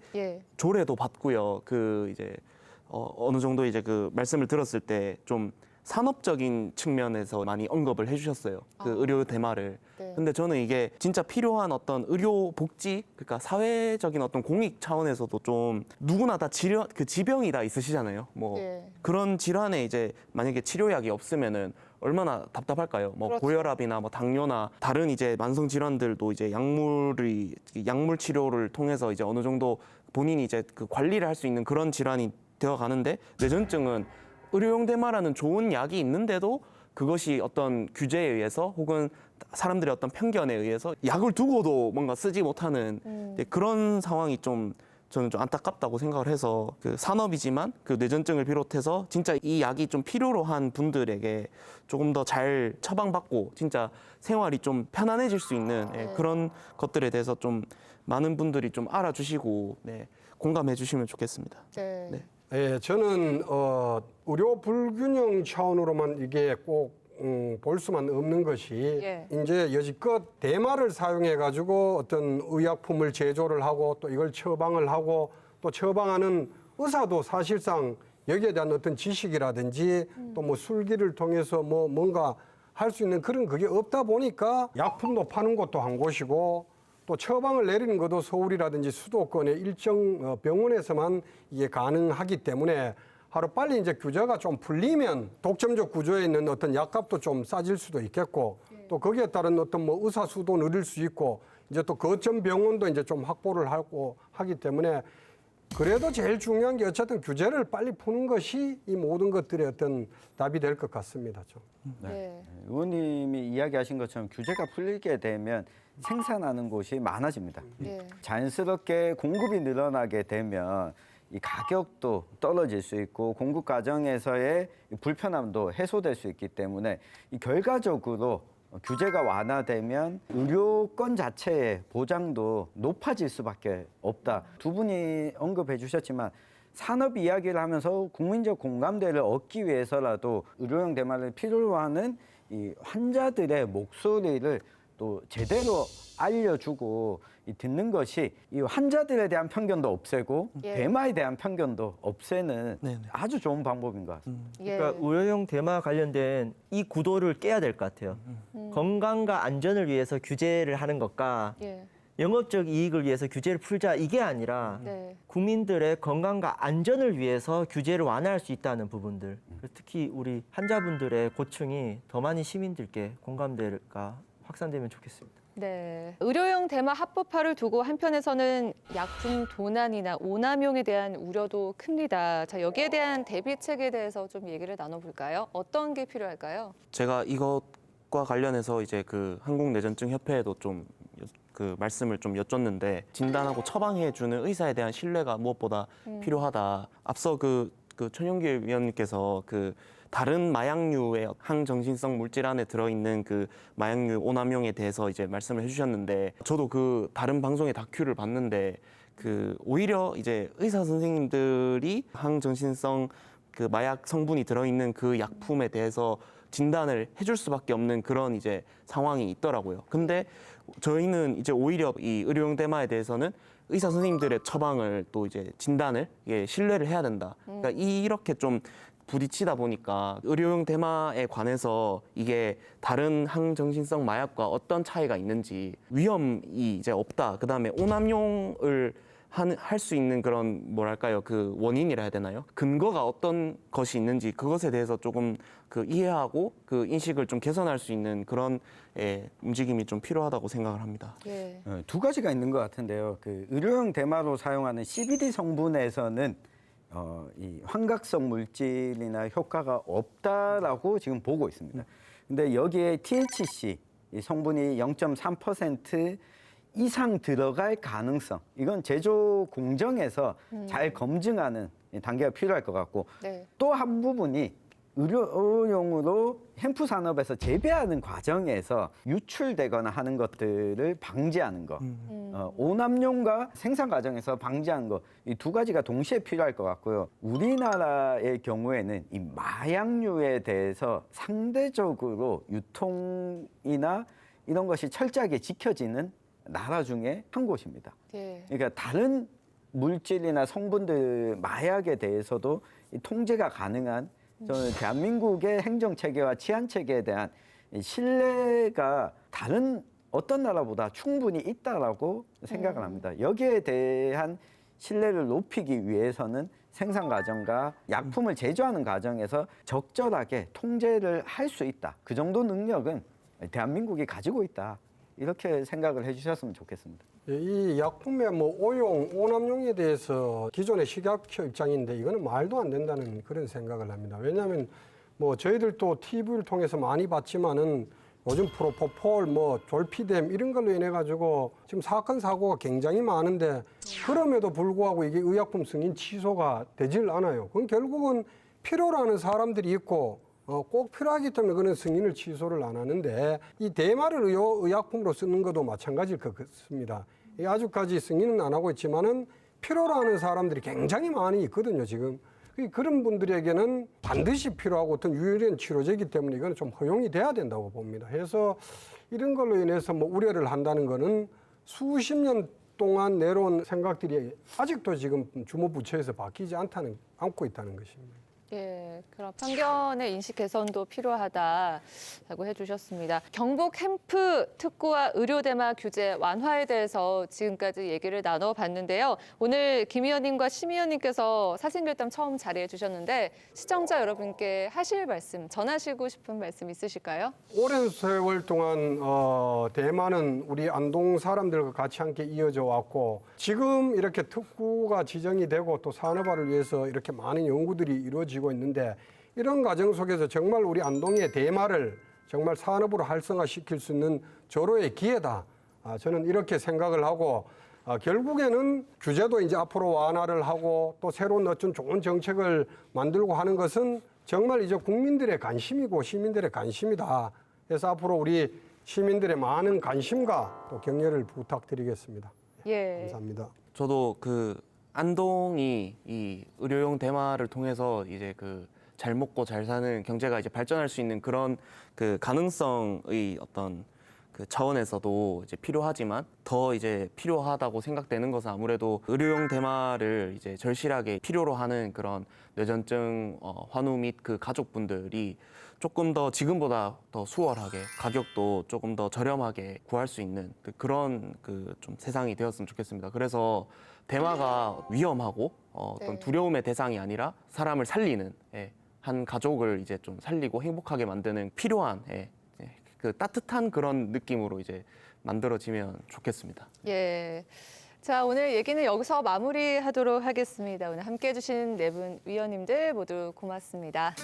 조례도 받고요. 그 이제 어느 정도 이제 그 말씀을 들었을 때 좀 산업적인 측면에서 많이 언급을 해주셨어요. 그 의료 대마를. 근데 저는 이게 진짜 필요한 어떤 의료 복지, 그러니까 사회적인 어떤 공익 차원에서도 좀 누구나 다 그 지병이 다 있으시잖아요. 뭐 그런 질환에 이제 만약에 치료약이 없으면은 얼마나 답답할까요? 뭐 그렇죠. 고혈압이나 뭐 당뇨나 다른 이제 만성 질환들도 이제 약물 치료를 통해서 이제 어느 정도 본인이 이제 그 관리를 할 수 있는 그런 질환이 되어 가는데 뇌전증은 의료용 대마라는 좋은 약이 있는데도 그것이 어떤 규제에 의해서 혹은 사람들의 어떤 편견에 의해서 약을 두고도 뭔가 쓰지 못하는 그런 상황이 좀 저는 좀 안타깝다고 생각을 해서 그 산업이지만 그 뇌전증을 비롯해서 진짜 이 약이 좀 필요로 한 분들에게 조금 더 잘 처방받고 진짜 생활이 좀 편안해질 수 있는 그런 것들에 대해서 좀 많은 분들이 좀 알아주시고 공감해 주시면 좋겠습니다. 네. 예, 저는 의료 불균형 차원으로만 이게 꼭 볼 수만 없는 것이 이제 여지껏 대마를 사용해 가지고 어떤 의약품을 제조를 하고 또 이걸 처방을 하고 또 처방하는 의사도 사실상 여기에 대한 어떤 지식이라든지 또 뭐 술기를 통해서 뭐 뭔가 할 수 있는 그런 그게 없다 보니까 약품도 파는 곳도 한 곳이고 또 처방을 내리는 것도 서울이라든지 수도권의 일정 병원에서만 이게 가능하기 때문에 하루빨리 이제 규제가 좀 풀리면 독점적 구조에 있는 어떤 약값도 좀 싸질 수도 있겠고 또 거기에 따른 어떤 뭐 의사 수도 늘릴 수 있고 이제 또 거점 병원도 이제 좀 확보를 하고 하기 때문에 그래도 제일 중요한 게 어쨌든 규제를 빨리 푸는 것이 이 모든 것들의 어떤 답이 될 것 같습니다. 좀. 의원님이 이야기하신 것처럼 규제가 풀리게 되면 생산하는 곳이 많아집니다. 자연스럽게 공급이 늘어나게 되면 이 가격도 떨어질 수 있고 공급 과정에서의 불편함도 해소될 수 있기 때문에 이 결과적으로 규제가 완화되면 의료권 자체의 보장도 높아질 수밖에 없다. 두 분이 언급해 주셨지만 산업 이야기를 하면서 국민적 공감대를 얻기 위해서라도 의료용 대마를 필요로 하는 이 환자들의 목소리를 또 제대로 알려주고 듣는 것이 이 환자들에 대한 편견도 없애고 예. 대마에 대한 편견도 없애는 네네. 아주 좋은 방법인 것 같습니다. 예. 그러니까 의료용 대마 관련된 이 구도를 깨야 될 것 같아요. 건강과 안전을 위해서 규제를 하는 것과 예. 영업적 이익을 위해서 규제를 풀자 이게 아니라 네. 국민들의 건강과 안전을 위해서 규제를 완화할 수 있다는 부분들, 특히 우리 환자분들의 고충이 더 많이 시민들께 공감대가 확산되면 좋겠습니다. 네. 의료용 대마 합법화를 두고 한편에서는 약품 도난이나 오남용에 대한 우려도 큽니다. 자, 여기에 대한 대비책에 대해서 좀 얘기를 나눠볼까요? 어떤 게 필요할까요? 제가 이것과 관련해서 이제 그 한국내전증 협회에도 좀 그 말씀을 좀 여쭙는데 진단하고 처방해주는 의사에 대한 신뢰가 무엇보다 필요하다. 앞서 그 천용길 위원님께서 그 다른 마약류의 항정신성 물질 안에 들어있는 그 마약류 오남용에 대해서 이제 말씀을 해주셨는데 저도 그 다른 방송의 다큐를 봤는데 그 오히려 이제 의사 선생님들이 항정신성 그 마약 성분이 들어있는 그 약품에 대해서 진단을 해줄 수밖에 없는 그런 이제 상황이 있더라고요. 근데 저희는 이제 오히려 이 의료용 대마에 대해서는 의사 선생님들의 처방을 또 이제 진단을 신뢰를 해야 된다. 그러니까 이렇게 좀 부딪히다 보니까 의료용 대마에 관해서 이게 다른 항정신성 마약과 어떤 차이가 있는지 위험이 이제 없다. 그다음에 오남용을 할 수 있는 그런 뭐랄까요 그 원인이라 해야 되나요? 근거가 어떤 것이 있는지 그것에 대해서 조금 그 이해하고 그 인식을 좀 개선할 수 있는 그런 움직임이 좀 필요하다고 생각을 합니다. 예. 두 가지가 있는 것 같은데요. 그 의료용 대마로 사용하는 CBD 성분에서는 이 환각성 물질이나 효과가 없다라고 지금 보고 있습니다. 근데 여기에 THC 이 성분이 0.3% 이상 들어갈 가능성, 이건 제조 공정에서 잘 검증하는 단계가 필요할 것 같고 네. 또 한 부분이 의료용으로 햄프 산업에서 재배하는 과정에서 유출되거나 하는 것들을 방지하는 것, 오남용과 생산 과정에서 방지하는 것, 이 두 가지가 동시에 필요할 것 같고요. 우리나라의 경우에는 이 마약류에 대해서 상대적으로 유통이나 이런 것이 철저하게 지켜지는 나라 중에 한 곳입니다. 예. 그러니까 다른 물질이나 성분들 마약에 대해서도 이 통제가 가능한 저는 대한민국의 행정 체계와 치안 체계에 대한 이 신뢰가 다른 어떤 나라보다 충분히 있다라고 생각을 합니다. 여기에 대한 신뢰를 높이기 위해서는 생산 과정과 약품을 제조하는 과정에서 적절하게 통제를 할 수 있다. 그 정도 능력은 대한민국이 가지고 있다. 이렇게 생각을 해주셨으면 좋겠습니다. 이 약품의 뭐 오용, 오남용에 대해서 기존의 식약처 입장인데 이거는 말도 안 된다는 그런 생각을 합니다. 왜냐하면 뭐 저희들도 TV를 통해서 많이 봤지만은 요즘 프로포폴, 뭐 졸피뎀 이런 걸로 인해 가지고 지금 사건 사고가 굉장히 많은데 그럼에도 불구하고 이게 의약품 승인 취소가 되질 않아요. 그건 결국은 필요로 하는 사람들이 있고 꼭 필요하기 때문에 그런 승인을 취소를 안 하는데 이 대마를 의약품으로 쓰는 것도 마찬가지일 것 같습니다. 아직까지 승인은 안 하고 있지만은 필요로 하는 사람들이 굉장히 많이 있거든요, 지금. 그런 분들에게는 반드시 필요하고 어떤 유일한 치료제이기 때문에 이건 좀 허용이 돼야 된다고 봅니다. 그래서 이런 걸로 인해서 뭐 우려를 한다는 거는 수십 년 동안 내려온 생각들이 아직도 지금 주무부처에서 바뀌지 않고 있다는 것입니다. 예, 그럼 편견의 인식 개선도 필요하다라고 해주셨습니다. 경북 햄프 특구와 의료 대마 규제 완화에 대해서 지금까지 얘기를 나눠봤는데요. 오늘 김 의원님과 심 의원님께서 사생결단 처음 자리해 주셨는데 시청자 여러분께 하실 말씀, 전하시고 싶은 말씀 있으실까요? 오랜 세월 동안 대마는 우리 안동 사람들과 같이 함께 이어져 왔고 지금 이렇게 특구가 지정이 되고 또 산업화를 위해서 이렇게 많은 연구들이 이루어지고 있는데 이런 과정 속에서 정말 우리 안동의 대마를 정말 산업으로 활성화시킬 수 있는 절호의 기회다. 저는 이렇게 생각을 하고 결국에는 규제도 이제 앞으로 완화를 하고 또 새로운 어떤 좋은 정책을 만들고 하는 것은 정말 이제 국민들의 관심이고 시민들의 관심이다. 그래서 앞으로 우리 시민들의 많은 관심과 또 격려를 부탁드리겠습니다. 예. 감사합니다. 저도 그 안동이 이 의료용 대마를 통해서 이제 그 잘 먹고 잘 사는 경제가 이제 발전할 수 있는 그런 그 가능성의 어떤 그 차원에서도 이제 필요하지만 더 이제 필요하다고 생각되는 것은 아무래도 의료용 대마를 이제 절실하게 필요로 하는 그런 뇌전증 환우 및 그 가족분들이 조금 더 지금보다 더 수월하게 가격도 조금 더 저렴하게 구할 수 있는 그런 그 좀 세상이 되었으면 좋겠습니다. 그래서 대마가 위험하고 어떤 네. 두려움의 대상이 아니라 사람을 살리는 한 가족을 이제 좀 살리고 행복하게 만드는 필요한 그 따뜻한 그런 느낌으로 이제 만들어지면 좋겠습니다. 예. 자, 오늘 얘기는 여기서 마무리하도록 하겠습니다. 오늘 함께해 주신 네 분 위원님들 모두 고맙습니다.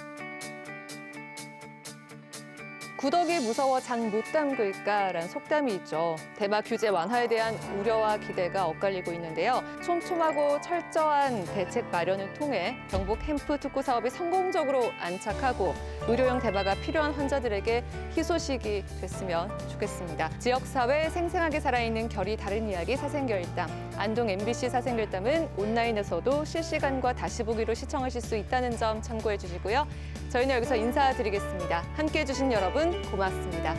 구더기 무서워 장 못 담글까라는 속담이 있죠. 대마 규제 완화에 대한 우려와 기대가 엇갈리고 있는데요. 촘촘하고 철저한 대책 마련을 통해 경북 햄프 특구 사업이 성공적으로 안착하고 의료용 대마가 필요한 환자들에게 희소식이 됐으면 좋겠습니다. 지역사회 생생하게 살아있는 결이 다른 이야기 사생결담. 안동 MBC 사생결담은 온라인에서도 실시간과 다시 보기로 시청하실 수 있다는 점 참고해 주시고요. 저희는 여기서 인사드리겠습니다. 함께해 주신 여러분 고맙습니다.